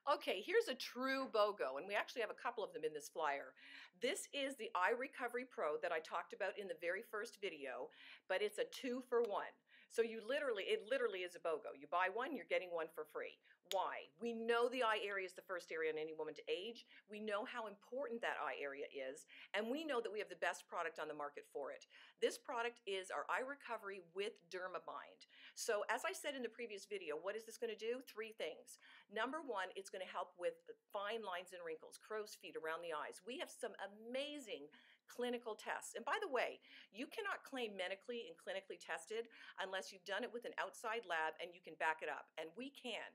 Okay, here's a true BOGO, and we actually have a couple of them in this flyer. This is the Eye Recovery Pro that I talked about in the very first video, but it's a 2-for-1. So it literally is a BOGO. You buy one, you're getting one for free. Why? We know the eye area is the first area in any woman to age. We know how important that eye area is, and we know that we have the best product on the market for it. This product is our Eye Recovery with Dermabind. So as I said in the previous video, what is this going to do? Three things. Number one, it's going to help with fine lines and wrinkles, crow's feet around the eyes. We have some amazing clinical tests. And by the way, you cannot claim medically and clinically tested unless you've done it with an outside lab and you can back it up. And we can.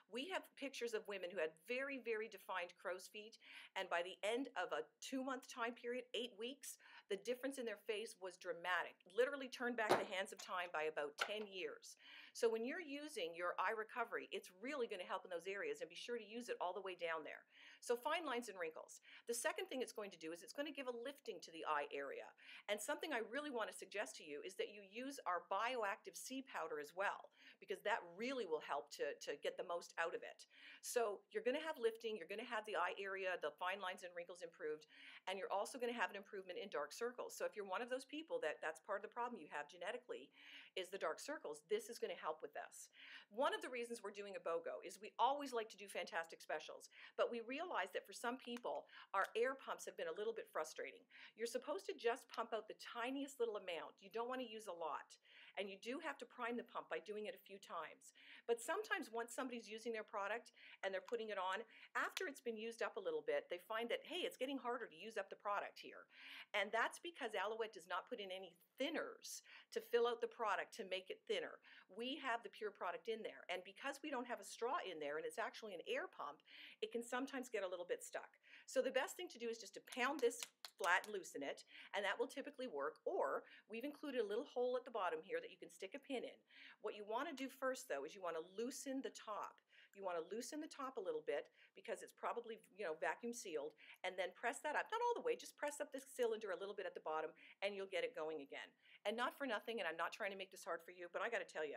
We have pictures of women who had very, very defined crow's feet. And by the end of a 2-month time period, 8 weeks, the difference in their face was dramatic. Literally turned back the hands of time by about 10 years. So when you're using your Eye Recovery, it's really going to help in those areas, and be sure to use it all the way down there. So fine lines and wrinkles. The second thing it's going to do is it's going to give a lifting to the eye area. And something I really want to suggest to you is that you use our bioactive C powder as well, because that really will help to get the most out of it. So you're going to have lifting, you're going to have the eye area, the fine lines and wrinkles improved, and you're also going to have an improvement in dark circles. So if you're one of those people that's part of the problem you have genetically is the dark circles, this is going to help with this. One of the reasons we're doing a BOGO is we always like to do fantastic specials, but we realize that for some people, our air pumps have been a little bit frustrating. You're supposed to just pump out the tiniest little amount. You don't want to use a lot. And you do have to prime the pump by doing it a few times. But sometimes once somebody's using their product and they're putting it on, after it's been used up a little bit, they find that, hey, it's getting harder to use up the product here. And that's because Alouette does not put in any thinners to fill out the product to make it thinner. We have the pure product in there. And because we don't have a straw in there and it's actually an air pump, it can sometimes get a little bit stuck. So the best thing to do is just to pound this flat and loosen it, and that will typically work. Or we've included a little hole at the bottom here that you can stick a pin in. What you want to do first, though, is you want to loosen the top. You want to loosen the top a little bit because it's probably, vacuum sealed, and then press that up. Not all the way, just press up this cylinder a little bit at the bottom and you'll get it going again. And not for nothing, and I'm not trying to make this hard for you, but I got to tell you,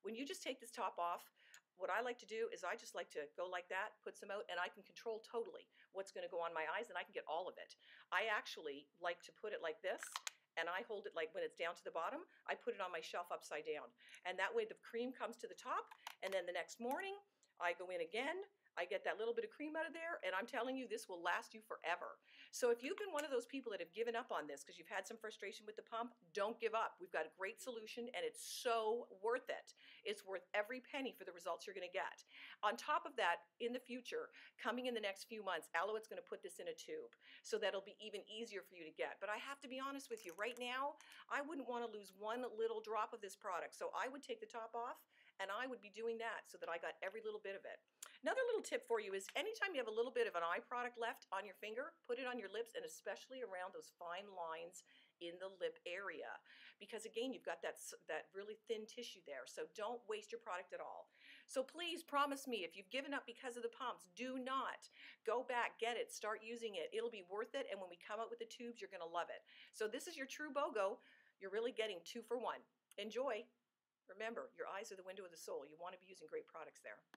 when you just take this top off, what I like to do is I just like to go like that, put some out, and I can control totally what's going to go on my eyes, and I can get all of it. I actually like to put it like this, and I hold it like when it's down to the bottom, I put it on my shelf upside down. And that way the cream comes to the top, and then the next morning I go in again, I get that little bit of cream out of there, and I'm telling you, this will last you forever. So if you've been one of those people that have given up on this because you've had some frustration with the pump, don't give up. We've got a great solution, and it's so worth it. It's worth every penny for the results you're going to get. On top of that, in the future, coming in the next few months, Alouette's going to put this in a tube so that'll be even easier for you to get. But I have to be honest with you, right now, I wouldn't want to lose one little drop of this product. So I would take the top off, and I would be doing that so that I got every little bit of it. Another little tip for you is anytime you have a little bit of an eye product left on your finger, put it on your lips, and especially around those fine lines in the lip area. Because again, you've got that really thin tissue there, so don't waste your product at all. So please promise me, if you've given up because of the pumps, do not. Go back, get it, start using it. It'll be worth it, and when we come out with the tubes, you're going to love it. So this is your true BOGO. You're really getting 2 for 1. Enjoy. Remember, your eyes are the window of the soul. You want to be using great products there.